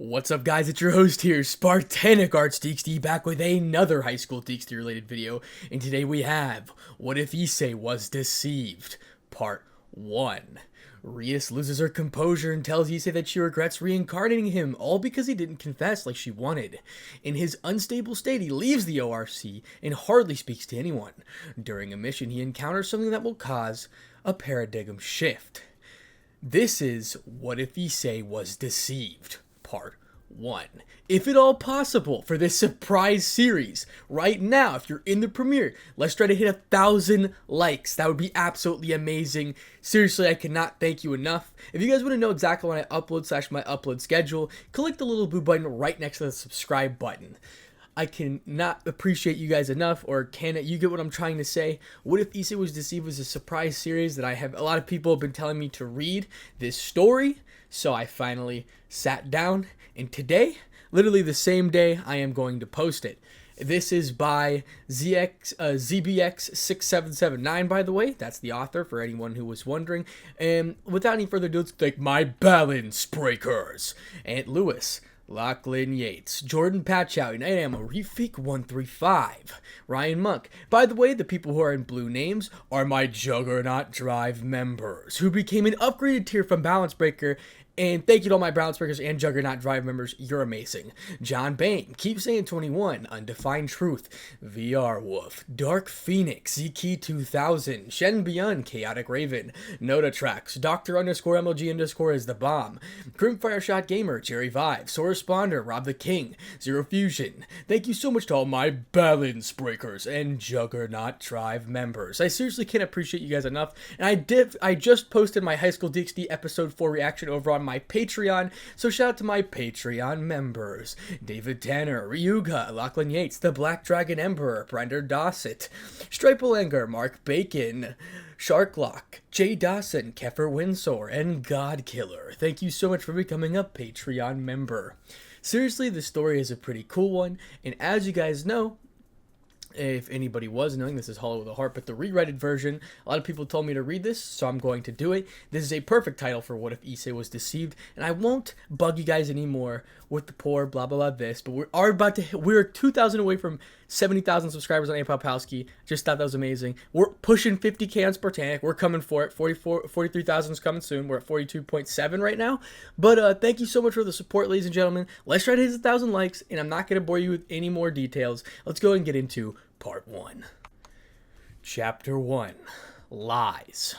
What's up, guys? It's your host here, Spartanic Arts DxD, back with another high school DxD related video. And today we have What If Issei Was Deceived, Part 1. Rias loses her composure and tells Issei that she regrets reincarnating him, all because he didn't confess like she wanted. In his unstable state, he leaves the ORC and hardly speaks to anyone. During a mission, he encounters something that will cause a paradigm shift. This is What If Issei Was Deceived, Part 1. If at all possible, for this surprise series, right now, if you're in the premiere, let's try to hit 1,000 likes. That would be absolutely amazing. Seriously, I cannot thank you enough. If you guys want to know exactly when I upload / my upload schedule, click the little blue button right next to the subscribe button. I cannot appreciate you guys enough, or can you get what I'm trying to say? What If Issei Was Deceived was a surprise series that a lot of people have been telling me to read this story, so I finally sat down, and today, literally the same day, I am going to post it. This is by ZBX6779, by the way. That's the author, for anyone who was wondering. And without any further ado, let's take my balance breakers. Aunt Lewis, Lachlan Yates, Jordan Patchow, Night Ammo, Refik 135, Ryan Monk. By the way, the people who are in blue names are my Juggernaut Drive members, who became an upgraded tier from Balance Breaker. And thank you to all my Balance Breakers and Juggernaut Drive members. You're amazing. John Bain, Keep Saying 21, Undefined Truth, VR Wolf, Dark Phoenix, Ziki 2000, Shen Bian, Chaotic Raven, Noda Tracks, Dr_MLG_ is the bomb, Crimfire Shot Gamer, Jerry Vive, Source Responder, Rob the King, Zero Fusion. Thank you so much to all my Balance Breakers and Juggernaut Drive members. I seriously can't appreciate you guys enough. And I just posted my High School DxD Episode 4 reaction over on my Patreon, so shout out to my Patreon members: David Tanner, Ryuga, Lachlan Yates, The Black Dragon Emperor, Brender Dossett, Stripelanger, Mark Bacon, Sharklock, Jay Dawson, Keffer Windsor, and Godkiller. Thank you so much for becoming a Patreon member. Seriously, this story is a pretty cool one, and as you guys know, if anybody was knowing, this is Hollow of the Heart, but the rewritten version, a lot of people told me to read this, so I'm going to do it. This is a perfect title for What If Issei Was Deceived, and I won't bug you guys anymore with the poor blah blah blah this, but we're 2,000 away from 70,000 subscribers on Apopowski. Just thought that was amazing. We're pushing 50k on Spartanic. We're coming for it. 43,000 is coming soon. We're at 42.7 right now. But thank you so much for the support, ladies and gentlemen. Let's try to hit 1,000 likes, and I'm not going to bore you with any more details. Let's go and get into Part 1. Chapter 1. Lies.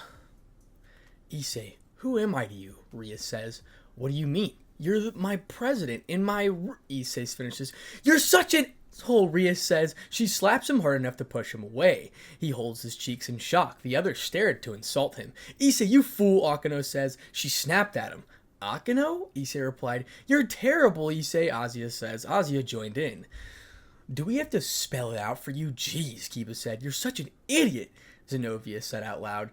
Issei, who am I to you? Rias says. What do you mean? You're my president in my... Issei finishes. You're such an... asshole, Rias says. She slaps him hard enough to push him away. He holds his cheeks in shock. The others stared to insult him. Issei, you fool, Akano says. She snapped at him. Akano? Issei replied. You're terrible, Issei, Azia says. Azia joined in. Do we have to spell it out for you? Jeez, Kiba said. You're such an idiot, Zenobia said out loud.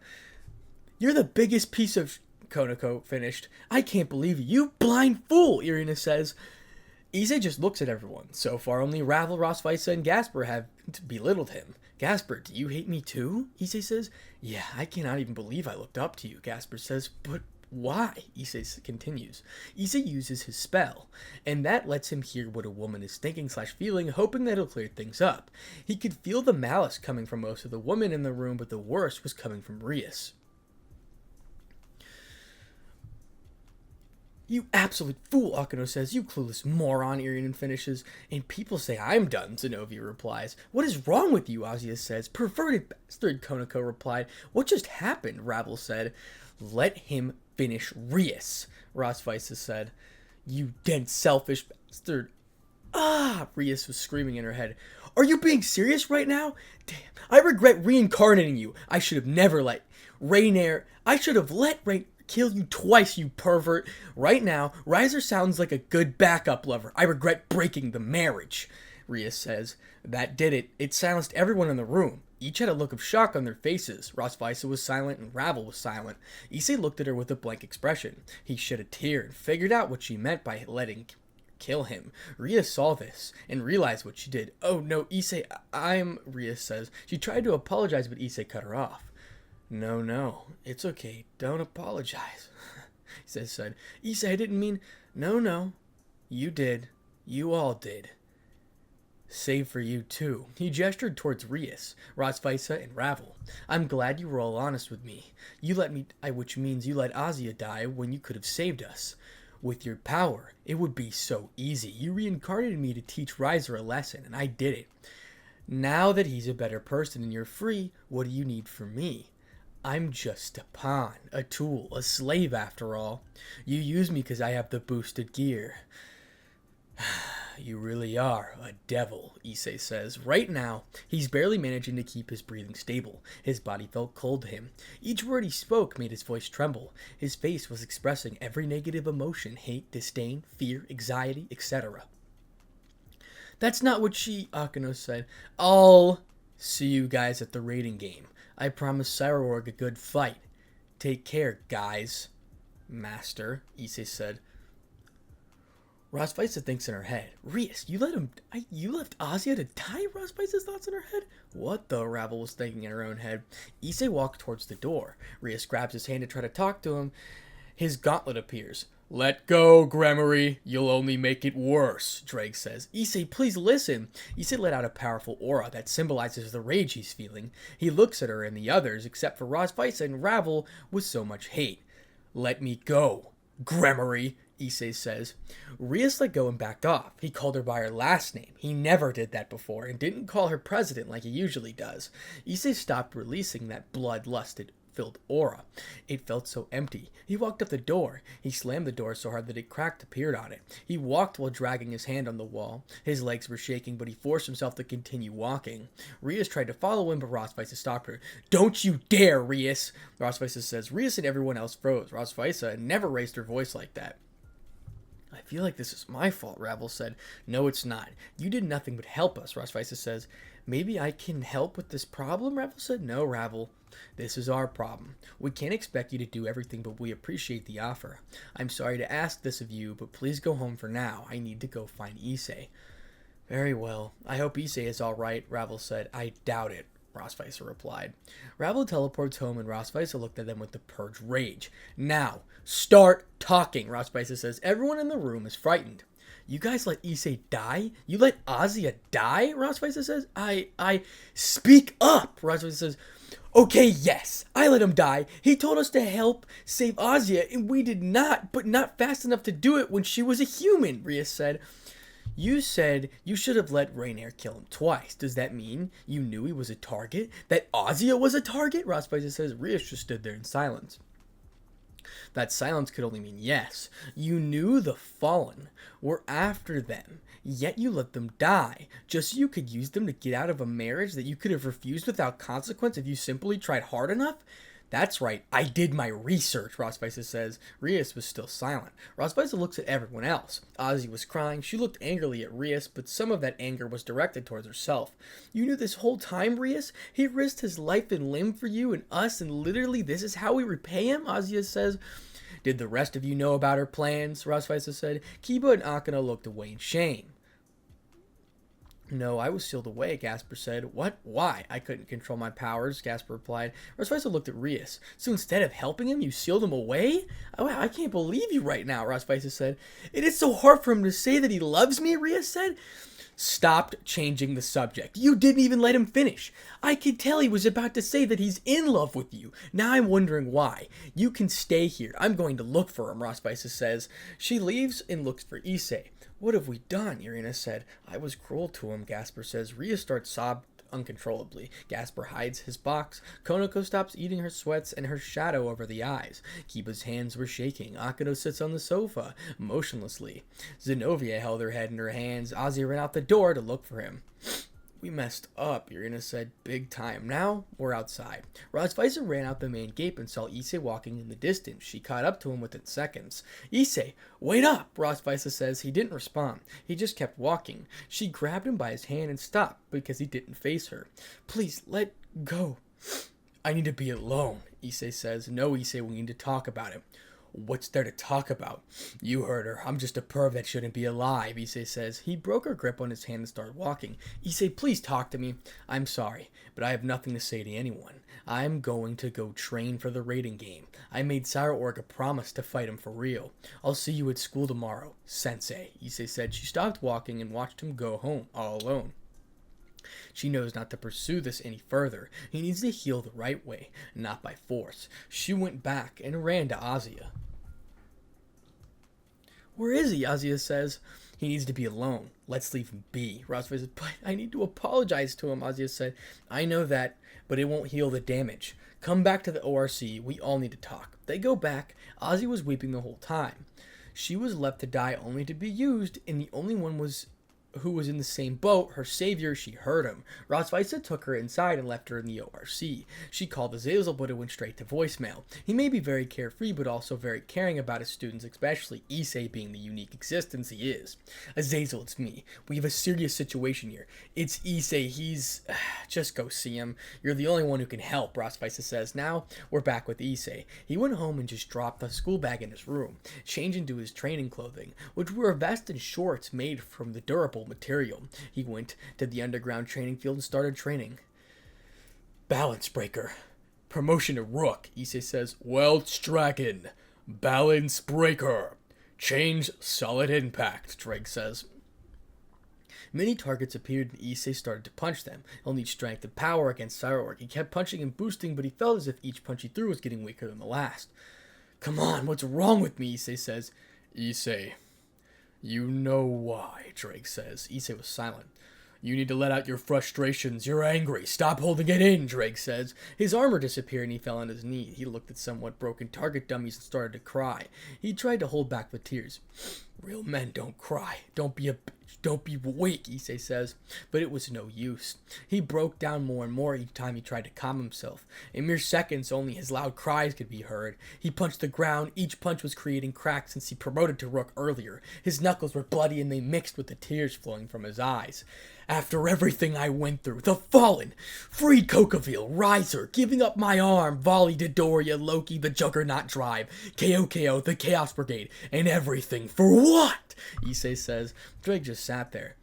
You're the biggest piece of... Konako finished. I can't believe you blind fool, Irina says. Issei just looks at everyone. So far, only Ravel, Rosvisa, and Gasper have belittled him. Gasper, do you hate me too? Issei says. Yeah, I cannot even believe I looked up to you, Gasper says. But why? Issei continues. Issei uses his spell, and that lets him hear what a woman is thinking / feeling, hoping that it'll clear things up. He could feel the malice coming from most of the women in the room, but the worst was coming from Rias. You absolute fool, Akano says. You clueless moron, Irian finishes. And people say I'm done, Zenobia replies. What is wrong with you, Azia says. Perverted bastard, Konako replied. What just happened, Ravel said. Let him finish Rias, Rosvisa said. You dead selfish bastard. Ah, Rias was screaming in her head. Are you being serious right now? Damn, I regret reincarnating you. I should have never let Rainier... I should have let Rain... kill you twice, you pervert. Right now, Riser sounds like a good backup lover. I regret breaking the marriage, Rias says. That did it. It silenced everyone in the room. Each had a look of shock on their faces. Rosvisa was silent and Ravel was silent. Issei looked at her with a blank expression. He shed a tear and figured out what she meant by letting kill him. Rias saw this and realized what she did. Oh no, Issei, Rias says. She tried to apologize, but Issei cut her off. No, it's okay. Don't apologize, Issei said. Issei, I didn't mean... No. You did. You all did. Save for you, too. He gestured towards Rias, Rosvisa, and Ravel. I'm glad you were all honest with me. You let me, which means you let Azia die when you could have saved us. With your power, it would be so easy. You reincarnated me to teach Riser a lesson, and I did it. Now that he's a better person and you're free, what do you need from me? I'm just a pawn, a tool, a slave after all. You use me because I have the boosted gear. You really are a devil, Issei says. Right now, he's barely managing to keep his breathing stable. His body felt cold to him. Each word he spoke made his voice tremble. His face was expressing every negative emotion, hate, disdain, fear, anxiety, etc. That's not what Akano said. I'll see you guys at the raiding game. I promise Cyroorg a good fight. Take care, guys. Master, Issei said. Rosvisa thinks in her head. Rias, you left Azia to die? Rosvisa's thoughts in her head. What the? Ravel was thinking in her own head. Issei walked towards the door. Rias grabs his hand to try to talk to him. His gauntlet appears. Let go, Gremory. You'll only make it worse, Drake says. Issei, please listen. Issei let out a powerful aura that symbolizes the rage he's feeling. He looks at her and the others, except for Rosvisa and Ravel, with so much hate. Let me go, Gremory, Issei says. Rias let go and backed off. He called her by her last name. He never did that before and didn't call her president like he usually does. Issei stopped releasing that blood-lusted-filled aura. It felt so empty. He walked up the door. He slammed the door so hard that it cracked appeared on it. He walked while dragging his hand on the wall. His legs were shaking, but he forced himself to continue walking. Rias tried to follow him, but Rosvisa stopped her. Don't you dare, Rias! Rosvisa says. Rias and everyone else froze. Rosvisa never raised her voice like that. I feel like this is my fault, Ravel said. No, it's not. You did nothing but help us, Rosvisa says. Maybe I can help with this problem, Ravel said. No, Ravel. This is our problem. We can't expect you to do everything, but we appreciate the offer. I'm sorry to ask this of you, but please go home for now. I need to go find Issei. Very well. I hope Issei is all right, Ravel said. I doubt it, Rosvisa replied. Ravel teleports home and Rosvisa looked at them with the purge rage. Now, start talking, Rosvisa says. Everyone in the room is frightened. You guys let Issei die? You let Azia die? Rosvisa says. I speak up, Rosvisa says. Okay, yes, I let him die. He told us to help save Azia, and we did not, but not fast enough to do it when she was a human, Rias said. You said you should have let Rainier kill him twice. Does that mean you knew he was a target? That Azia was a target? Rosvisa says. Rias just stood there in silence. That silence could only mean yes. You knew the Fallen were after them, yet you let them die, just so you could use them to get out of a marriage that you could have refused without consequence if you simply tried hard enough? That's right, I did my research, Rosvisa says. Rias was still silent. Rosvisa looks at everyone else. Ozzy was crying. She looked angrily at Rias, but some of that anger was directed towards herself. You knew this whole time, Rias? He risked his life and limb for you and us, and literally this is how we repay him? Ozzy says. Did the rest of you know about her plans? Rosvisa said. Kiba and Akano looked away in shame. No, I was sealed away, Gasper said. What? Why? I couldn't control my powers, Gasper replied. Rosvisa looked at Rias. So instead of helping him, you sealed him away? Oh, I can't believe you right now, Rosvisa said. It is so hard for him to say that he loves me, Rias said. Stopped changing the subject. You didn't even let him finish. I could tell he was about to say that he's in love with you. Now I'm wondering why. You can stay here. I'm going to look for him, Rosvisa says. She leaves and looks for Issei. What have we done? Irina said. I was cruel to him, Gasper says. Ria starts sobbing uncontrollably. Gasper hides his box. Konoko stops eating her sweats and her shadow over the eyes. Kiba's hands were shaking. Akano sits on the sofa, motionlessly. Zenobia held her head in her hands. Ozzy ran out the door to look for him. We messed up, Irina said. Big time. Now, we're outside. Rosvisa ran out the main gate and saw Issei walking in the distance. She caught up to him within seconds. Issei, wait up, Rosvisa says. He didn't respond. He just kept walking. She grabbed him by his hand and stopped because he didn't face her. Please, let go. I need to be alone, Issei says. No, Issei, we need to talk about it. What's there to talk about? You heard her. I'm just a perv that shouldn't be alive, Issei says. He broke her grip on his hand and started walking. Issei, please talk to me. I'm sorry, but I have nothing to say to anyone. I'm going to go train for the rating game. I made Cyberorg a promise to fight him for real. I'll see you at school tomorrow, Sensei, Issei said. She stopped walking and watched him go home, all alone. She knows not to pursue this any further. He needs to heal the right way, not by force. She went back and ran to Azia. Where is he? Azia says. He needs to be alone. Let's leave him be. Roswell says, but I need to apologize to him, Azia said. I know that, but it won't heal the damage. Come back to the ORC. We all need to talk. They go back. Azia was weeping the whole time. She was left to die only to be used, and the only one who was in the same boat, her savior. She heard him. Rosvisa took her inside and left her in the ORC. She called Azazel, but it went straight to voicemail. He may be very carefree, but also very caring about his students, especially Issei being the unique existence he is. Azazel, it's me. We have a serious situation here. It's Issei. He's... Just go see him. You're the only one who can help, Rosvisa says. Now, we're back with Issei. He went home and just dropped the school bag in his room, changed into his training clothing, which were a vest and shorts made from the durable material. He went to the underground training field and started training. Balance breaker. Promotion to Rook, Issei says. Welch Dragon. Balance breaker. Change solid impact, Drake says. Many targets appeared and Issei started to punch them. He'll need strength and power against Cyberorg. He kept punching and boosting, but he felt as if each punch he threw was getting weaker than the last. Come on, what's wrong with me? Issei says. Issei, you know why, Drake says. Issei was silent. You need to let out your frustrations. You're angry. Stop holding it in, Drake says. His armor disappeared and he fell on his knee. He looked at somewhat broken target dummies and started to cry. He tried to hold back the tears. Real men don't cry. Don't be weak, Issei says. But it was no use. He broke down more and more each time he tried to calm himself. In mere seconds, only his loud cries could be heard. He punched the ground. Each punch was creating cracks since he promoted to Rook earlier. His knuckles were bloody and they mixed with the tears flowing from his eyes. After everything I went through, the Fallen, freed Kokaville, Riser, giving up my arm, Volley, Dodoria, Loki, the Juggernaut Drive, KO, the Chaos Brigade, and everything for what? Issei says. Drake just sat there.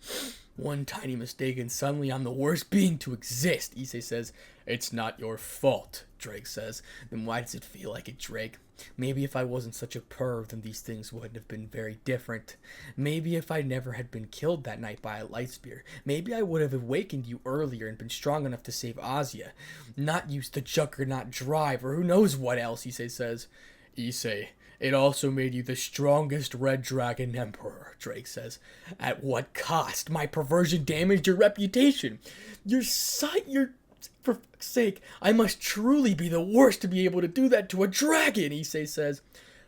One tiny mistake and suddenly I'm the worst being to exist, Issei says. It's not your fault, Drake says. Then why does it feel like it, Drake? Maybe if I wasn't such a perv, then these things wouldn't have been very different. Maybe if I never had been killed that night by a light spear, maybe I would have awakened you earlier and been strong enough to save Azia. Not use the Juggernaut Drive, or who knows what else, Issei says. Issei, it also made you the strongest Red Dragon Emperor, Drake says. At what cost? My perversion damaged your reputation. For fuck's sake, I must truly be the worst to be able to do that to a dragon, Issei says.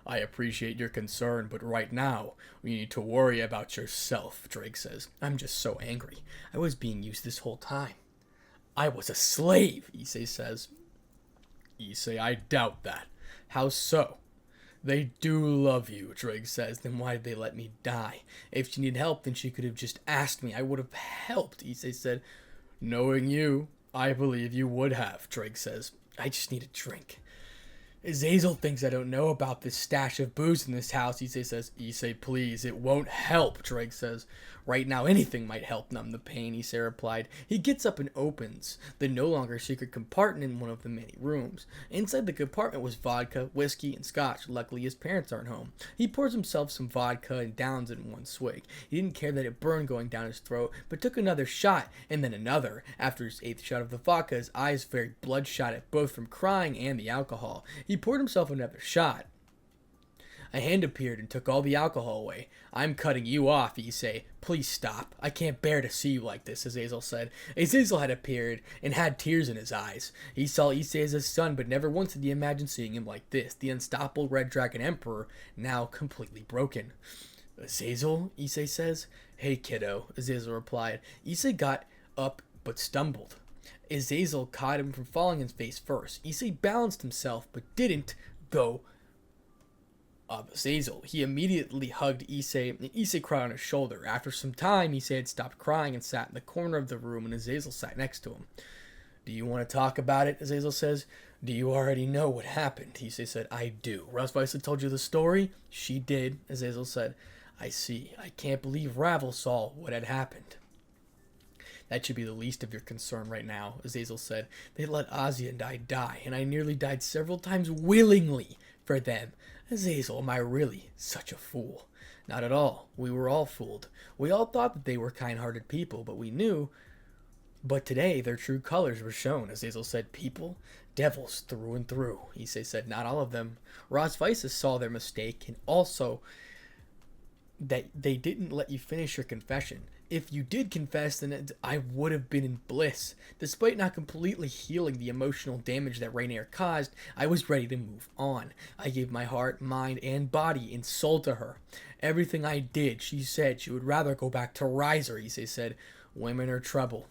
I appreciate your concern, but right now, we need to worry about yourself, Drake says. I'm just so angry. I was being used this whole time. I was a slave, Issei says. Issei, I doubt that. How so? They do love you, Drake says. Then why did they let me die? If she needed help, then she could have just asked me. I would have helped, Issei said. Knowing you, I believe you would have, Drake says. I just need a drink. Azazel thinks I don't know about this stash of booze in this house, Issei says. Issei, please, it won't help, Drake says. Right now, anything might help numb the pain, Issei replied. He gets up and opens the no longer secret compartment in one of the many rooms. Inside the compartment was vodka, whiskey, and scotch. Luckily, his parents aren't home. He pours himself some vodka and downs it in one swig. He didn't care that it burned going down his throat, but took another shot, and then another. After his 8th shot of the vodka, his eyes very bloodshot at both from crying and the alcohol. He poured himself another shot. A hand appeared and took all the alcohol away. I'm cutting you off, Issei. Please stop. I can't bear to see you like this, Azazel said. Azazel had appeared and had tears in his eyes. He saw Issei as his son, but never once did he imagine seeing him like this, the unstoppable Red Dragon Emperor, now completely broken. Azazel, Issei says. Hey, kiddo, Azazel replied. Issei got up but stumbled. Azazel caught him from falling his face first. Issei balanced himself but didn't go of Azazel. He immediately hugged Issei, and Issei cried on his shoulder. After some time, Issei had stopped crying and sat in the corner of the room, and Azazel sat next to him. Do you want to talk about it? Azazel says. Do you already know what happened? Issei said. I do. Rosvisa told you the story? She did, Azazel said. I see. I can't believe Ravel saw what had happened. That should be the least of your concern right now, Azazel said. They let Ozzy and I die, and I nearly died several times willingly for them. Azazel, am I really such a fool? Not at all. We were all fooled. We all thought that they were kind-hearted people, but we knew. But today, their true colors were shown, Azazel said. People? Devils through and through, Issei said. Not all of them. Rosvisa saw their mistake, and also that they didn't let you finish your confession. If you did confess, then I would have been in bliss. Despite not completely healing the emotional damage that Rainier caused, I was ready to move on. I gave my heart, mind, and body and soul to her. Everything I did, she said she would rather go back to Riser, Issei said. Women are trouble.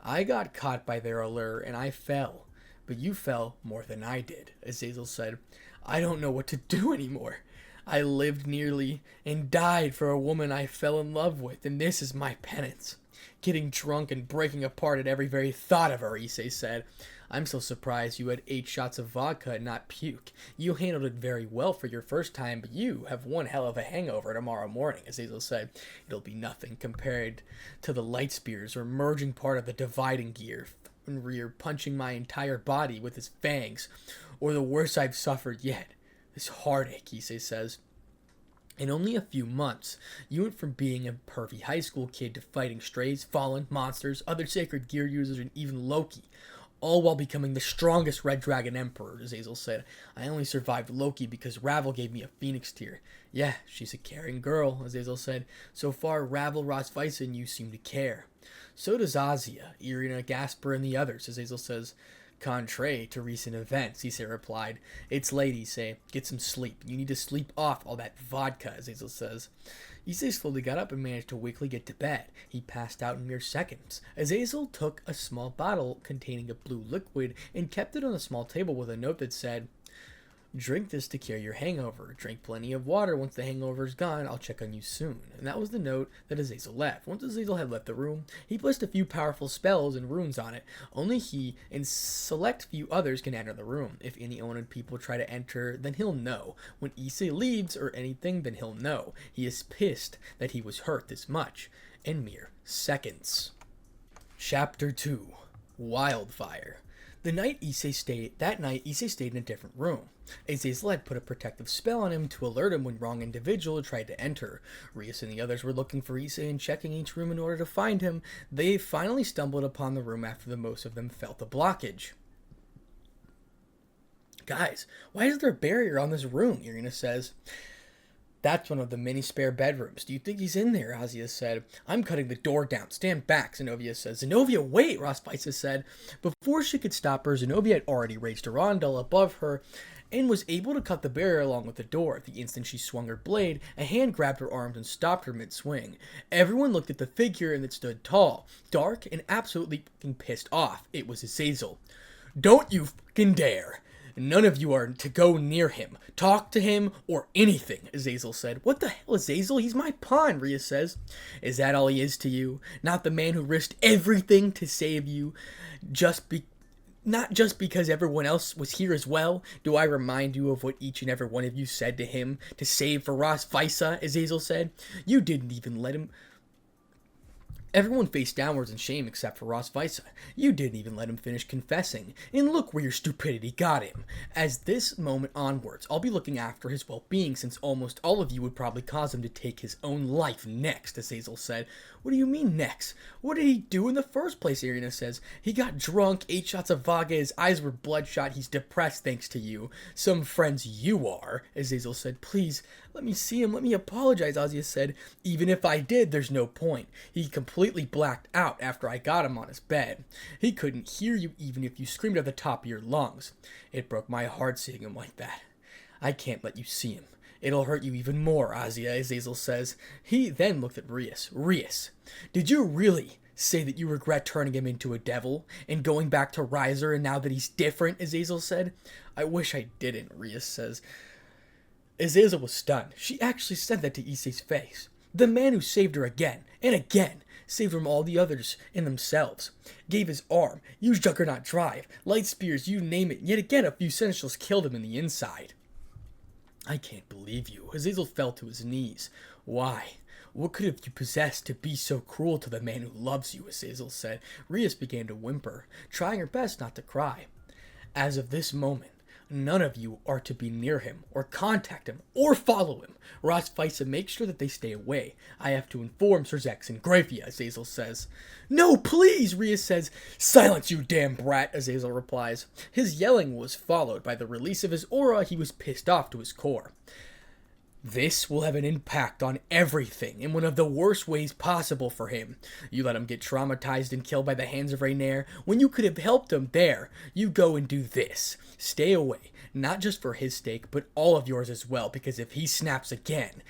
I got caught by their allure, and I fell. But you fell more than I did, Azazel said. I don't know what to do anymore. I lived nearly and died for a woman I fell in love with, and this is my penance. Getting drunk and breaking apart at every very thought of her, Issei said. I'm so surprised you had 8 shots of vodka and not puke. You handled it very well for your first time, but you have one hell of a hangover tomorrow morning, Azazel said. It'll be nothing compared to the light spears or merging part of the dividing gear, and rear punching my entire body with his fangs, or the worst I've suffered yet. This heartache, Issei says. In only a few months, you went from being a pervy high school kid to fighting strays, fallen, monsters, other sacred gear users, and even Loki, all while becoming the strongest Red Dragon Emperor, Azazel said. I only survived Loki because Ravel gave me a phoenix tear. Yeah, she's a caring girl, Azazel said. So far, Ravel, Rosvisa, and you seem to care. So does Azia, Irina, Gasper, and the others, Azazel says. Contrary to recent events, Issei replied. It's late, Issei. Get some sleep. You need to sleep off all that vodka, Azazel says. Issei slowly got up and managed to weakly get to bed. He passed out in mere seconds. Azazel took a small bottle containing a blue liquid and kept it on a small table with a note that said, Drink this to cure your hangover. Drink plenty of water. Once the hangover is gone, I'll check on you soon. And that was the note that Azazel left. Once Azazel had left the room, he placed a few powerful spells and runes on it. Only he and select few others can enter the room. If any owned people try to enter, then he'll know. When Issei leaves or anything, then he'll know. He is pissed that he was hurt this much in mere seconds. Chapter 2. Wildfire. That night, Issei stayed in a different room. Azazel had put a protective spell on him to alert him when wrong individual tried to enter. Rias and the others were looking for Issei and checking each room in order to find him. They finally stumbled upon the room after the most of them felt the blockage. Guys, why is there a barrier on this room? Irina says. That's one of the many spare bedrooms. Do you think he's in there? Azia said. I'm cutting the door down. Stand back, Zenobia said. Zenobia, wait, Rosvisa said. Before she could stop her, Zenobia had already raised her rondel above her and was able to cut the barrier along with the door. The instant she swung her blade, a hand grabbed her arms and stopped her mid-swing. Everyone looked at the figure and it stood tall, dark, and absolutely fucking pissed off. It was Azazel. Don't you fucking dare! None of you are to go near him, talk to him, or anything, Azazel said. What the hell, Azazel? He's my pawn, Rias says. Is that all he is to you? Not the man who risked everything to save you, not just because everyone else was here as well? Do I remind you of what each and every one of you said to him to save for Rosvisa, Azazel said. You didn't even let him... Everyone faced downwards in shame except for Rosvisa. You didn't even let him finish confessing. And look where your stupidity got him. As this moment onwards, I'll be looking after his well-being since almost all of you would probably cause him to take his own life next, Azazel said. What do you mean next? What did he do in the first place, Irina says. He got drunk, 8 shots of vodka, his eyes were bloodshot, he's depressed thanks to you. Some friends you are, Azazel said. Please, let me see him, let me apologize, Azia said. Even if I did, there's no point. He completely blacked out after I got him on his bed. He couldn't hear you even if you screamed at the top of your lungs. It broke my heart seeing him like that. I can't let you see him. It'll hurt you even more, Azia, Azazel says. He then looked at Rias. Rias, did you really say that you regret turning him into a devil and going back to Riser and now that he's different, Azazel said. I wish I didn't, Rias says. Azazel was stunned. She actually said that to Issei's face. The man who saved her again and again saved from all the others and themselves. Gave his arm, used Juggernaut Drive, light spears, you name it. Yet again, a few Seneschals killed him in the inside. I can't believe you. Azazel fell to his knees. Why? What could have you possessed to be so cruel to the man who loves you? Azazel said. Rias began to whimper, trying her best not to cry. As of this moment, none of you are to be near him, or contact him, or follow him. Ras Fisa, make sure that they stay away. I have to inform Sir Zex and Grafia, Azazel says. No, please, Rias says. Silence, you damn brat, Azazel replies. His yelling was followed by the release of his aura. He was pissed off to his core. This will have an impact on everything in one of the worst ways possible for him. You let him get traumatized and killed by the hands of Rainier when you could have helped him there. You go and do this. Stay away, not just for his sake, but all of yours as well, because if he snaps again,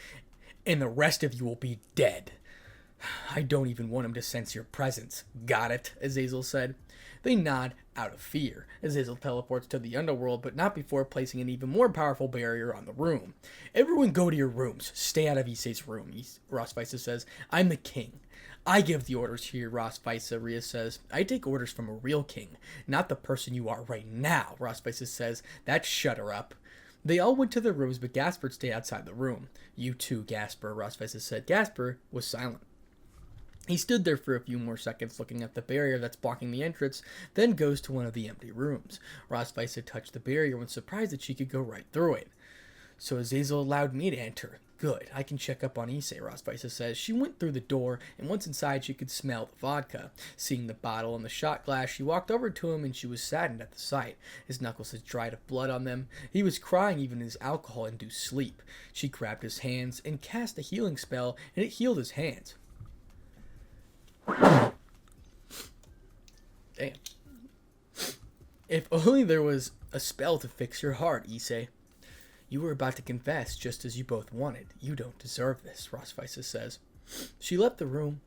and the rest of you will be dead. I don't even want him to sense your presence. Got it, Azazel said. They nod out of fear. Azazel teleports to the underworld, but not before placing an even more powerful barrier on the room. Everyone go to your rooms. Stay out of Issei's room, Ras Fisa says. I'm the king. I give the orders here, Ras Fisa, Rias says. I take orders from a real king, not the person you are right now, Ras Fisa says. That shut her up. They all went to their rooms, but Gasper stayed outside the room. You too, Gasper, Ras Fisa said. Gasper was silent. He stood there for a few more seconds looking at the barrier that's blocking the entrance, then goes to one of the empty rooms. Ras Fisa touched the barrier and was surprised that she could go right through it. So Azazel allowed me to enter. Good, I can check up on Issei, Ras Fisa says. She went through the door, and once inside she could smell the vodka. Seeing the bottle and the shot glass, she walked over to him and she was saddened at the sight. His knuckles had dried of blood on them. He was crying even in his alcohol-induced sleep. She grabbed his hands and cast a healing spell, and it healed his hands. Damn. If only there was a spell to fix your heart, Issei. You were about to confess just as you both wanted. You don't deserve this, Ras Fisa says. She left the room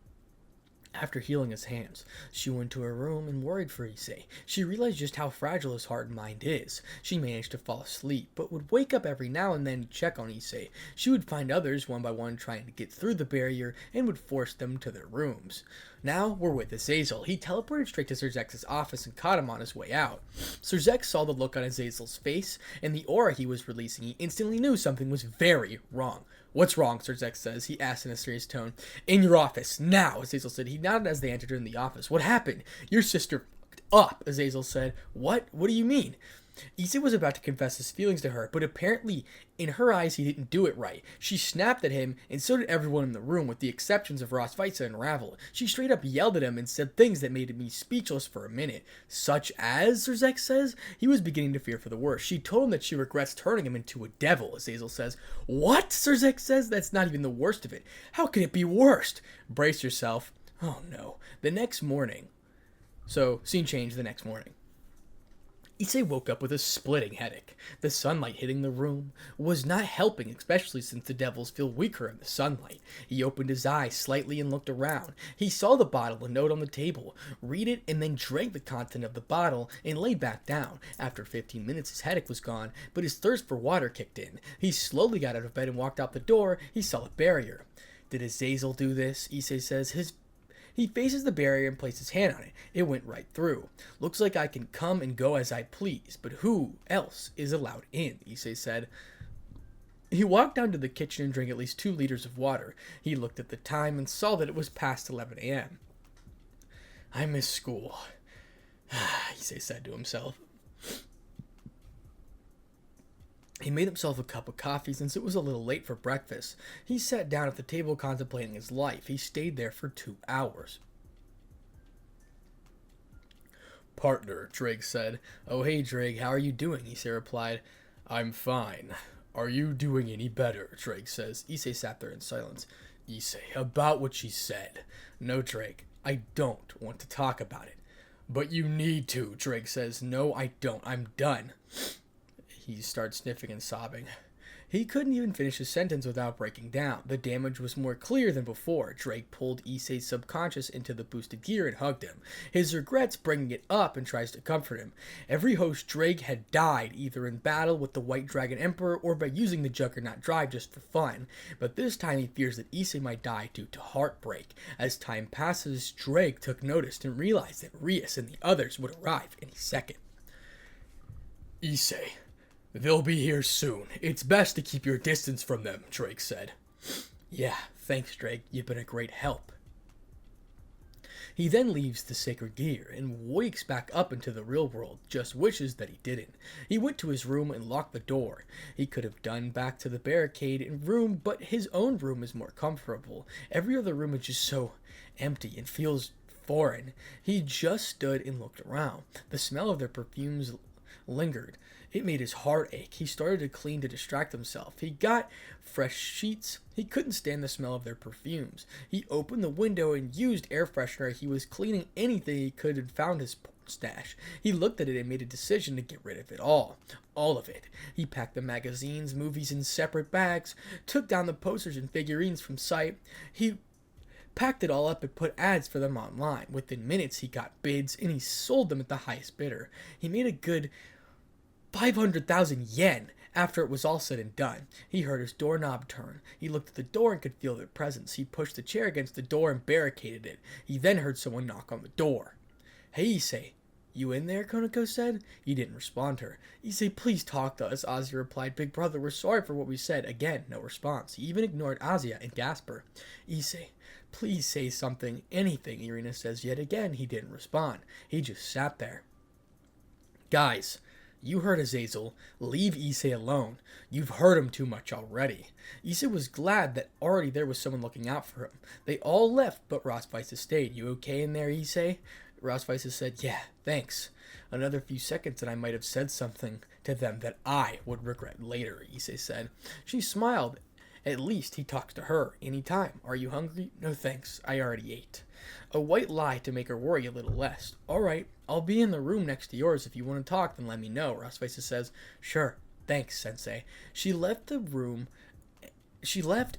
after healing his hands. She went to her room and worried for Issei. She realized just how fragile his heart and mind is. She managed to fall asleep, but would wake up every now and then to check on Issei. She would find others one by one trying to get through the barrier and would force them to their rooms. Now we're with Azazel. He teleported straight to Sir Zex's office and caught him on his way out. Sir Zex saw the look on Azazel's face and the aura he was releasing. He instantly knew something was very wrong. What's wrong, Sir Zex says, he asked in a serious tone. In your office, now, Azazel said. He nodded as they entered in the office. What happened? Your sister fucked up, Azazel said. What? What do you mean? Issei was about to confess his feelings to her, but apparently, in her eyes, he didn't do it right. She snapped at him, and so did everyone in the room, with the exceptions of Ras Fisa and Ravel. She straight up yelled at him and said things that made me speechless for a minute. Such as, Sir Zex says? He was beginning to fear for the worst. She told him that she regrets turning him into a devil, Azazel says. What? Sir Zex says? That's not even the worst of it. How can it be worst? Brace yourself. Oh no. The next morning. So, scene change the next morning. Issei woke up with a splitting headache. The sunlight hitting the room was not helping, especially since the devils feel weaker in the sunlight. He opened his eyes slightly and looked around. He saw the bottle and note on the table, read it, and then drank the content of the bottle and lay back down. After 15 minutes, his headache was gone, but his thirst for water kicked in. He slowly got out of bed and walked out the door. He saw a barrier. Did Azazel do this? Issei says. He faces the barrier and placed his hand on it. It went right through. Looks like I can come and go as I please, but who else is allowed in? Issei said. He walked down to the kitchen and drank at least 2 liters of water. He looked at the time and saw that it was past 11 a.m. I miss school, Issei said to himself. He made himself a cup of coffee since it was a little late for breakfast. He sat down at the table contemplating his life. He stayed there for 2 hours. Partner, Drake said. Oh, hey, Drake, how are you doing? Issei replied. I'm fine. Are you doing any better? Drake says. Issei sat there in silence. Issei, about what she said. No, Drake, I don't want to talk about it. But you need to, Drake says. No, I don't. I'm done. He started sniffing and sobbing. He couldn't even finish his sentence without breaking down. The damage was more clear than before. Drake pulled Issei's subconscious into the boosted gear and hugged him. His regrets bringing it up and tries to comfort him. Every host Drake had died, either in battle with the White Dragon Emperor or by using the Juggernaut drive just for fun. But this time he fears that Issei might die due to heartbreak. As time passes, Drake took notice and realized that Rias and the others would arrive any second. Issei, they'll be here soon. It's best to keep your distance from them, Drake said. Yeah, thanks, Drake. You've been a great help. He then leaves the sacred gear and wakes back up into the real world, just wishes that he didn't. He went to his room and locked the door. He could have done back to the barricade and room, but his own room is more comfortable. Every other room is just so empty and feels foreign. He just stood and looked around. The smell of their perfumes lingered. It made his heart ache. He started to clean to distract himself. He got fresh sheets. He couldn't stand the smell of their perfumes. He opened the window and used air freshener. He was cleaning anything he could and found his stash. He looked at it and made a decision to get rid of it all. All of it. He packed the magazines, movies in separate bags, took down the posters and figurines from sight. He packed it all up and put ads for them online. Within minutes, he got bids and he sold them at the highest bidder. He made a good 500,000 yen after it was all said and done. He heard his doorknob turn. He looked at the door and could feel their presence. He pushed the chair against the door and barricaded it. He then heard someone knock on the door. Hey, Issei. You in there? Konako said. He didn't respond to her. Issei, please talk to us, Azia replied. Big brother, we're sorry for what we said. Again, no response. He even ignored Azia and Gasper. Issei, please say something, anything, Irina says. Yet again, he didn't respond. He just sat there. Guys, you heard Azazel. Leave Issei alone. You've hurt him too much already. Issei was glad that already there was someone looking out for him. They all left, but Rosvice stayed. You okay in there, Issei? Rosvice said, yeah, thanks. Another few seconds and I might have said something to them that I would regret later, Issei said. She smiled. At least he talks to her any time. Are you hungry? No thanks. I already ate. A white lie to make her worry a little less. All right, I'll be in the room next to yours. If you want to talk, then let me know. Rosvice says, sure, thanks, Sensei. She left the room. She left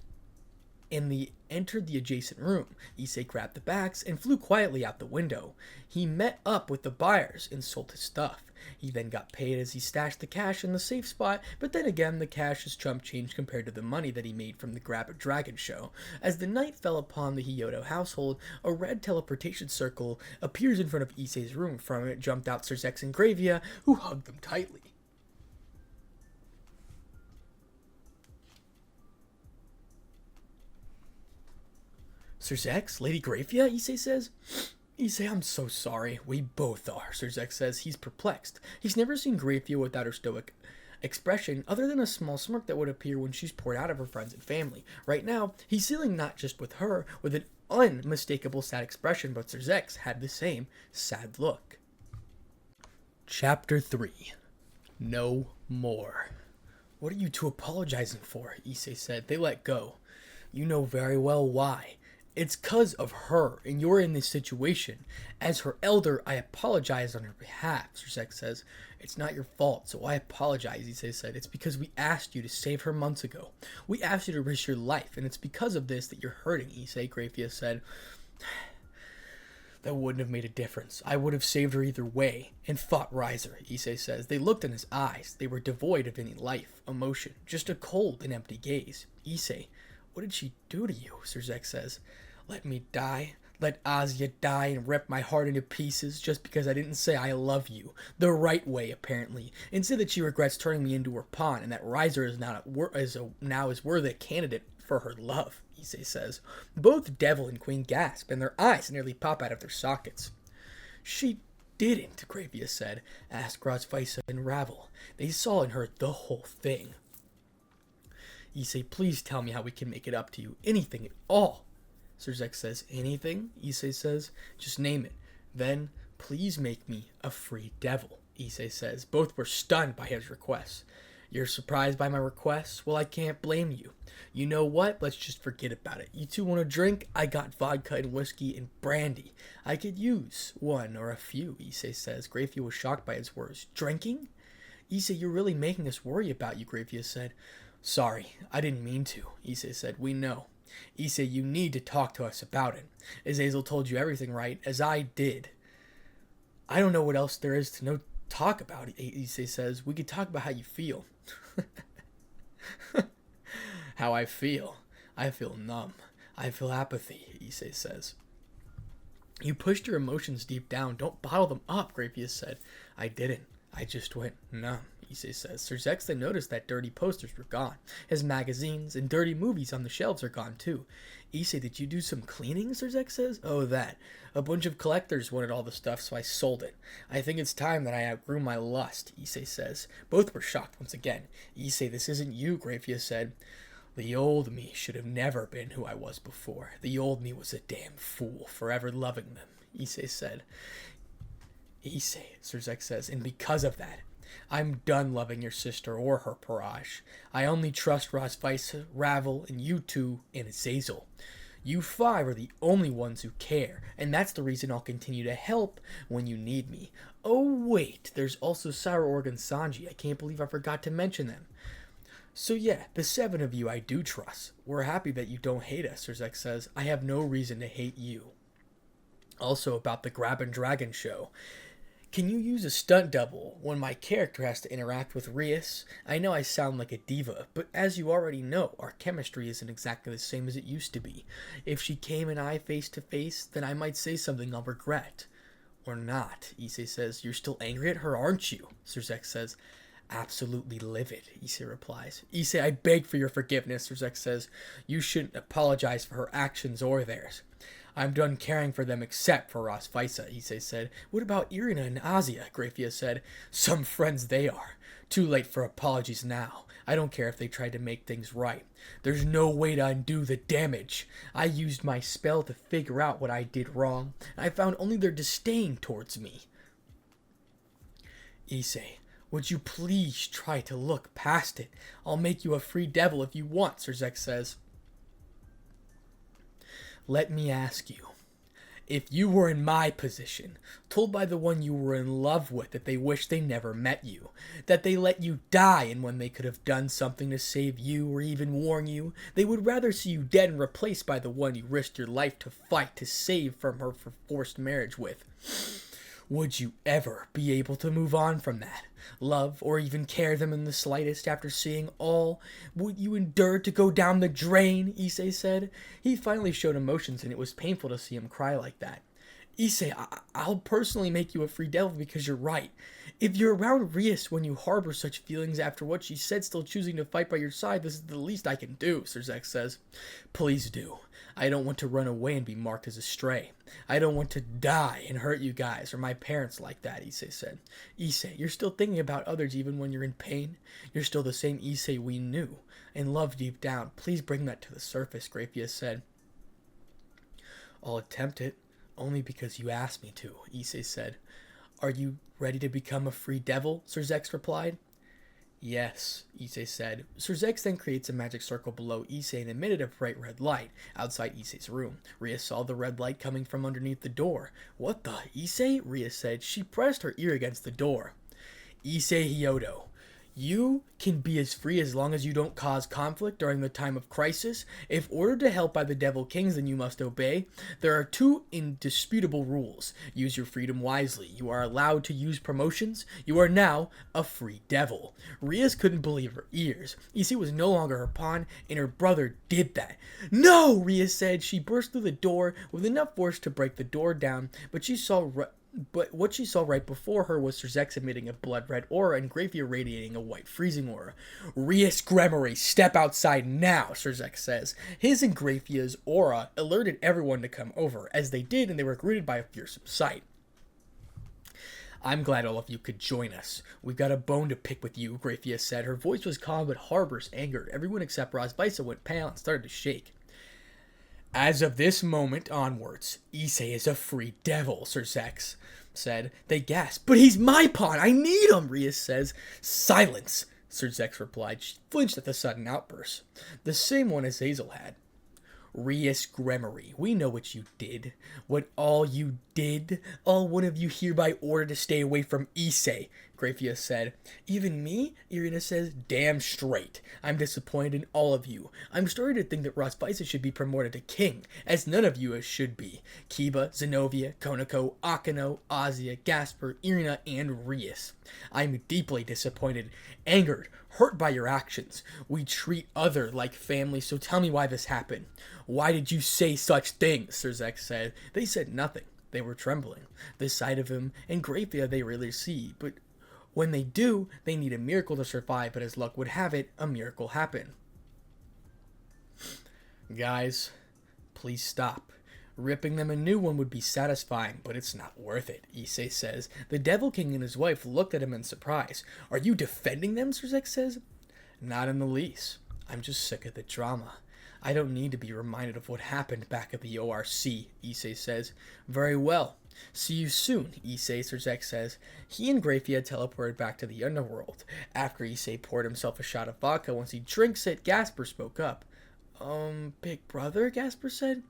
and entered the adjacent room. Issei grabbed the bags and flew quietly out the window. He met up with the buyers and sold his stuff. He then got paid as he stashed the cash in the safe spot, but then again the cash is chump change compared to the money that he made from the Grab a Dragon show. As the night fell upon the Hyoto household, a red teleportation circle appears in front of Issei's room. From it jumped out Sir Zex and Gravia, who hugged them tightly. Sir Zex? Lady Gravia? Issei says. Issei, I'm so sorry. We both are, Sir Zex says. He's perplexed. He's never seen Gravia without her stoic expression, other than a small smirk that would appear when she's poured out of her friends and family. Right now, he's dealing not just with her, with an unmistakable sad expression, but Sir Zex had the same sad look. Chapter 3. No more. What are you two apologizing for? Issei said. They let go. You know very well why. It's 'cause of her, and you're in this situation. As her elder, I apologize on her behalf, Sir Zex says. It's not your fault, so I apologize, Issei said. It's because we asked you to save her months ago. We asked you to risk your life, and it's because of this that you're hurting, Issei, Gravia said. That wouldn't have made a difference. I would have saved her either way, and fought Riser, Issei says. They looked in his eyes. They were devoid of any life, emotion, just a cold and empty gaze. Issei, what did she do to you? Sir Zex says. Let me die. Let Azia die and rip my heart into pieces just because I didn't say I love you. The right way, apparently. And say that she regrets turning me into her pawn and that Riser is now worthy a candidate for her love, Issei says. Both Devil and Queen gasp and their eyes nearly pop out of their sockets. She didn't, Gravia said. Asked Rosvice and Ravel. They saw and heard the whole thing. Issei, please tell me how we can make it up to you. Anything at all. Sir Zex says, anything? Issei says, just name it. Then, please make me a free devil, Issei says. Both were stunned by his request. You're surprised by my request? Well, I can't blame you. You know what? Let's just forget about it. You two want a drink? I got vodka and whiskey and brandy. I could use one or a few, Issei says. Gravia was shocked by his words. Drinking? Issei, you're really making us worry about you, Gravia said. Sorry, I didn't mean to, Issei said. We know. Issei, you need to talk to us about it. Azazel told you everything right, as I did. I don't know what else there is to talk about, Issei says. We could talk about how you feel. How I feel? I feel numb. I feel apathy, Issei says. You pushed your emotions deep down. Don't bottle them up, Grapius said. I didn't. I just went numb, Issei says. Sir Zex then noticed that dirty posters were gone. His magazines and dirty movies on the shelves are gone too. Issei, did you do some cleaning, Sir Zex says? Oh, that. A bunch of collectors wanted all the stuff, so I sold it. I think it's time that I outgrew my lust, Issei says. Both were shocked once again. Issei, this isn't you, Grapius said. The old me should have never been who I was before. The old me was a damn fool, forever loving them, Issei said. Issei, Sir Zex says, and because of that, I'm done loving your sister or her Parage. I only trust Rosvisa, Ravel, and you two, and Azazel. You five are the only ones who care, and that's the reason I'll continue to help when you need me. Oh wait, there's also Cyra and Sanji. I can't believe I forgot to mention them. So yeah, the 7 of you I do trust. We're happy that you don't hate us, Sir Zex says. I have no reason to hate you. Also about the Grab and Dragon show. Can you use a stunt double when my character has to interact with Rias? I know I sound like a diva, but as you already know, our chemistry isn't exactly the same as it used to be. If she came and I face to face, then I might say something I'll regret. Or not, Issei says. You're still angry at her, aren't you? Sir Zex says. Absolutely livid, Issei replies. Issei, I beg for your forgiveness, Sir Zex says. You shouldn't apologize for her actions or theirs. I'm done caring for them except for Rosvisa, Issei said. What about Irina and Azia, Grafia said. Some friends they are. Too late for apologies now. I don't care if they tried to make things right. There's no way to undo the damage. I used my spell to figure out what I did wrong. I found only their disdain towards me. Issei, would you please try to look past it? I'll make you a free devil if you want, Sir Zex says. Let me ask you, if you were in my position, told by the one you were in love with that they wish they never met you, that they let you die, and when they could have done something to save you or even warn you, they would rather see you dead and replaced by the one you risked your life to fight to save from her for forced marriage with. Would you ever be able to move on from that? Love or even care them in the slightest after seeing all? Would you endure to go down the drain? Issei said. He finally showed emotions and it was painful to see him cry like that. Issei, I'll personally make you a free devil because you're right. If you're around Rias when you harbor such feelings after what she said, still choosing to fight by your side, this is the least I can do, Sir Zex says. Please do. I don't want to run away and be marked as a stray. I don't want to die and hurt you guys or my parents like that, Issei said. Issei, you're still thinking about others even when you're in pain? You're still the same Issei we knew and loved deep down. Please bring that to the surface, Grapia said. I'll attempt it, only because you asked me to, Issei said. Are you ready to become a free devil? Sir Zex replied. Yes, Issei said. Sir Zex then creates a magic circle below Issei and emitted a bright red light outside Issei's room. Rias saw the red light coming from underneath the door. What the, Issei? Rias said. She pressed her ear against the door. Issei Hyodo, you can be as free as long as you don't cause conflict during the time of crisis. If ordered to help by the Devil Kings, then you must obey. There are 2 indisputable rules. Use your freedom wisely. You are allowed to use promotions. You are now a free devil. Rias couldn't believe her ears. Issei was no longer her pawn, and her brother did that. No, Rias said. She burst through the door with enough force to break the door down, but what she saw right before her was Sir Zex emitting a blood-red aura and Grafia radiating a white freezing aura. Rias Gremory, step outside now, Sir Zex says. His and Grafia's aura alerted everyone to come over, as they did, and they were greeted by a fearsome sight. I'm glad all of you could join us. We've got a bone to pick with you, Grafia said. Her voice was calm but harbors anger. Everyone except Rosvisa went pale and started to shake. As of this moment onwards, Issei is a free devil, Sir Zex said. They gasped. But he's my pawn! I need him, Rias says. Silence, Sir Zex replied. She flinched at the sudden outburst. The same one Azazel had. Rias Gremory, we know what you did. What all you did. All one of you hereby ordered to stay away from Issei, Graphia said. Even me? Irina says. Damn straight. I'm disappointed in all of you. I'm starting to think that Rosvice should be promoted to king, as none of you should be. Kiba, Zenobia, Konako, Akano, Azia, Gasper, Irina, and Rias. I'm deeply disappointed, angered, hurt by your actions. We treat other like family, so tell me why this happened. Why did you say such things? Srzek said. They said nothing. They were trembling. The sight of him and Graphia they rarely see, but when they do, they need a miracle to survive, but as luck would have it, a miracle happened. Guys, please stop. Ripping them a new one would be satisfying, but it's not worth it, Issei says. The Devil King and his wife looked at him in surprise. Are you defending them, Srzek says. Not in the least. I'm just sick of the drama. I don't need to be reminded of what happened back at the ORC, Issei says. Very well. See you soon, Issei, Srzek says. He and Graphia teleported back to the underworld. After Issei poured himself a shot of vodka, once he drinks it, Gasper spoke up. Big brother, Gasper said.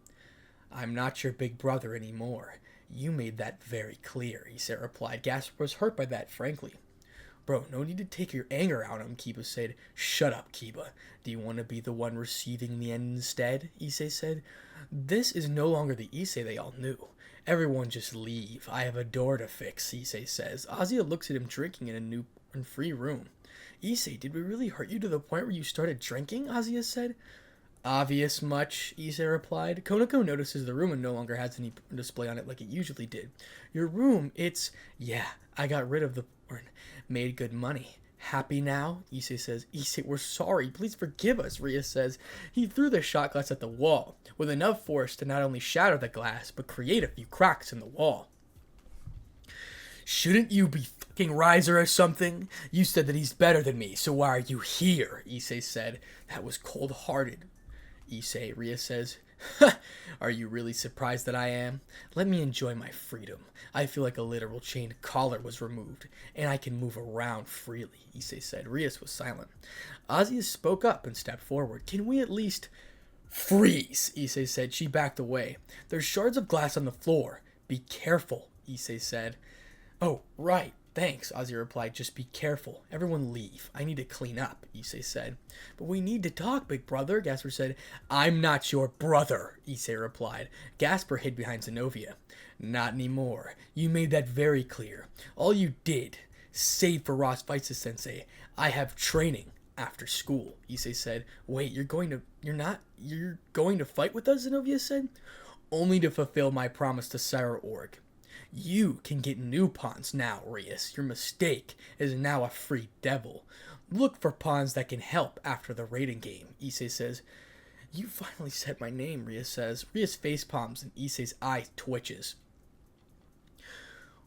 I'm not your big brother anymore. You made that very clear, Issei replied. Gasper was hurt by that, frankly. Bro, no need to take your anger out on him, Kiba said. Shut up, Kiba. Do you want to be the one receiving the end instead? Issei said. This is no longer the Issei they all knew. Everyone just leave. I have a door to fix, Issei says. Azia looks at him drinking in a new and free room. Issei, did we really hurt you to the point where you started drinking? Azia said. Obvious much, Issei replied. Konako notices the room and no longer has any display on it like it usually did. Your room, yeah, I got rid of the porn. Made good money. Happy now? Issei says. Issei, we're sorry. Please forgive us, Rias says. He threw the shot glass at the wall, with enough force to not only shatter the glass, but create a few cracks in the wall. Shouldn't you be fucking Riser or something? You said that he's better than me, so why are you here? Issei said. That was cold-hearted. Issei, Rias says. Are you really surprised that I am? Let me enjoy my freedom. I feel like a literal chain collar was removed, and I can move around freely, Issei said. Rias was silent. Azia spoke up and stepped forward. Can we at least... Freeze, Issei said. She backed away. There's shards of glass on the floor. Be careful, Issei said. Oh, right. Thanks, Azia replied. Just be careful. Everyone leave. I need to clean up, Issei said. But we need to talk, big brother, Gasper said. I'm not your brother, Issei replied. Gasper hid behind Zenobia. Not anymore. You made that very clear. All you did, save for Rosvice sensei. I have training after school, Issei said. Wait, you're going to fight with us, Zenobia said? Only to fulfill my promise to Sarah Org. You can get new pawns now, Rias. Your mistake is now a free devil. Look for pawns that can help after the raiding game, Issei says. You finally said my name, Rias says. Rias face palms and Issei's eye twitches.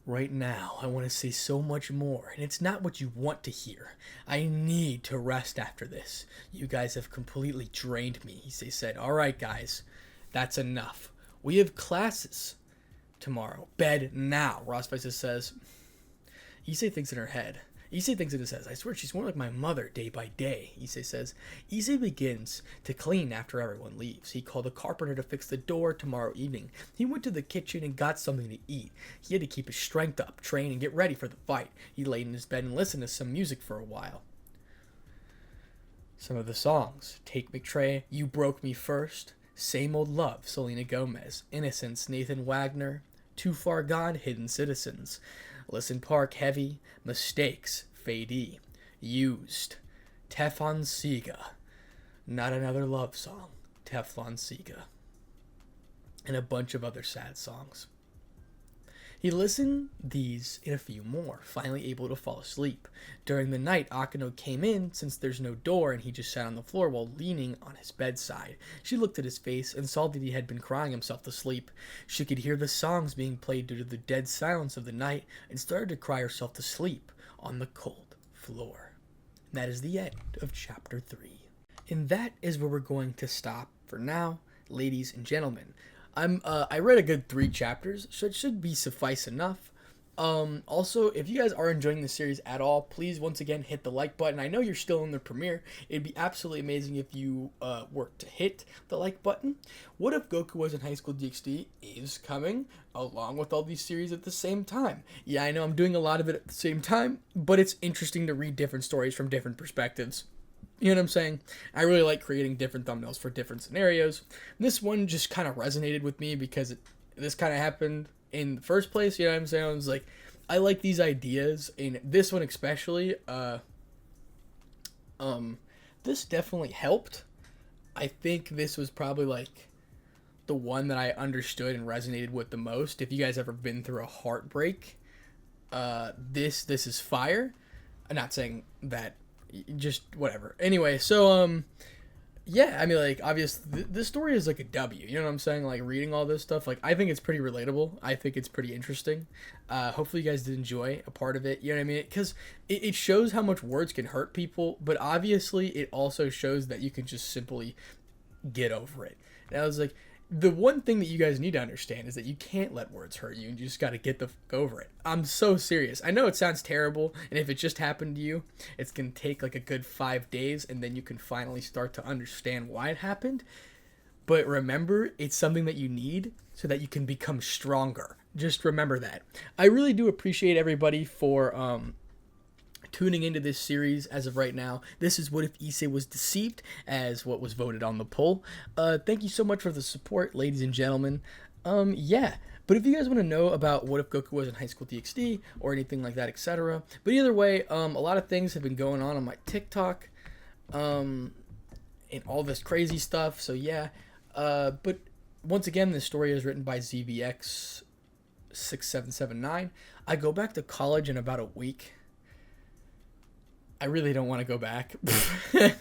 Right now, I want to say so much more, and it's not what you want to hear. I need to rest after this. You guys have completely drained me, Issei said. Alright, guys, that's enough. We have classes tomorrow. Bed now, Rosvice says. Issei thinks in her head. Issei thinks in his head. I swear she's more like my mother day by day, Issei says. Issei begins to clean after everyone leaves. He called a carpenter to fix the door tomorrow evening. He went to the kitchen and got something to eat. He had to keep his strength up, train, and get ready for the fight. He laid in his bed and listened to some music for a while. Some of the songs. Take McTrey, You Broke Me First, Same Old Love, Selena Gomez, Innocence, Nathan Wagner, Too Far Gone, Hidden Citizens, Listen Park, Heavy, Mistakes, Fade, Used, Teflon Siga, Not Another Love Song, Teflon Siga, and a bunch of other sad songs. He listened these and a few more, finally able to fall asleep. During the night, Akano came in since there's no door and he just sat on the floor while leaning on his bedside. She looked at his face and saw that he had been crying himself to sleep. She could hear the songs being played due to the dead silence of the night and started to cry herself to sleep on the cold floor. And that is the end of chapter 3. And that is where we're going to stop for now, ladies and gentlemen. I read a good 3 chapters, so it should be suffice enough. Also, if you guys are enjoying the series at all, please once again hit the like button. I know you're still in the premiere. It'd be absolutely amazing if you were to hit the like button. What If Goku Was in High School DxD is coming along with all these series at the same time. Yeah, I know I'm doing a lot of it at the same time, but it's interesting to read different stories from different perspectives. You know what I'm saying? I really like creating different thumbnails for different scenarios. This one just kind of resonated with me because this kind of happened in the first place. You know what I'm saying? I was like, I like these ideas, and this one especially. This definitely helped. I think this was probably like the one that I understood and resonated with the most. If you guys ever been through a heartbreak, this is fire. I'm not saying that, just whatever. Anyway, so yeah, I mean, like, obviously, this story is like a W. You know what I'm saying? Like, reading all this stuff, like, I think it's pretty relatable. I think it's pretty interesting. Hopefully, you guys did enjoy a part of it. You know what I mean? Because it shows how much words can hurt people, but obviously, it also shows that you can just simply get over it. And I was like, the one thing that you guys need to understand is that you can't let words hurt you. You just got to get the fuck over it. I'm so serious. I know it sounds terrible, and if it just happened to you, it's going to take like a good 5 days, and then you can finally start to understand why it happened. But remember, it's something that you need so that you can become stronger. Just remember that. I really do appreciate everybody for tuning into this series as of right now. This is What If Issei Was Deceived, as what was voted on the poll. Thank you so much for the support, ladies and gentlemen. Yeah. But if you guys want to know about What If Goku Was in High School DxD or anything like that, etc. But either way, a lot of things have been going on my TikTok, and all this crazy stuff. So yeah. But once again, this story is written by ZVX6779. I go back to college in about a week. I really don't want to go back.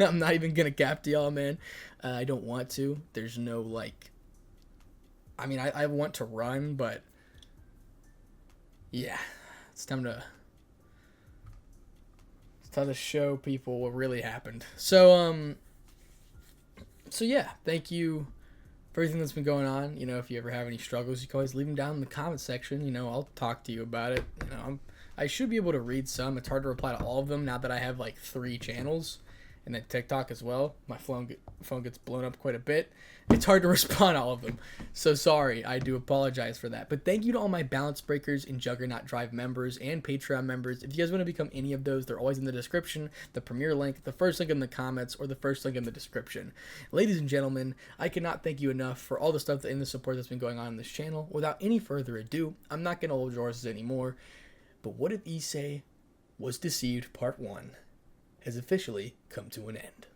I'm not even going to cap to y'all, man. I don't want to. There's no, like... I mean, I want to run, but... Yeah. It's time to show people what really happened. So yeah. Thank you for everything that's been going on. You know, if you ever have any struggles, you can always leave them down in the comment section. You know, I'll talk to you about it. You know, I should be able to read some. It's hard to reply to all of them now that I have like 3 channels, and then TikTok as well. My phone gets blown up quite a bit. It's hard to respond to all of them. So sorry, I do apologize for that. But thank you to all my Balance Breakers and Juggernaut Drive members and Patreon members. If you guys want to become any of those, they're always in the description, the premiere link, the first link in the comments, or the first link in the description. Ladies and gentlemen, I cannot thank you enough for all the stuff and the support that's been going on this channel. Without any further ado, I'm not going to hold your horses anymore. But What If Issei Was Deceived Part 1 has officially come to an end.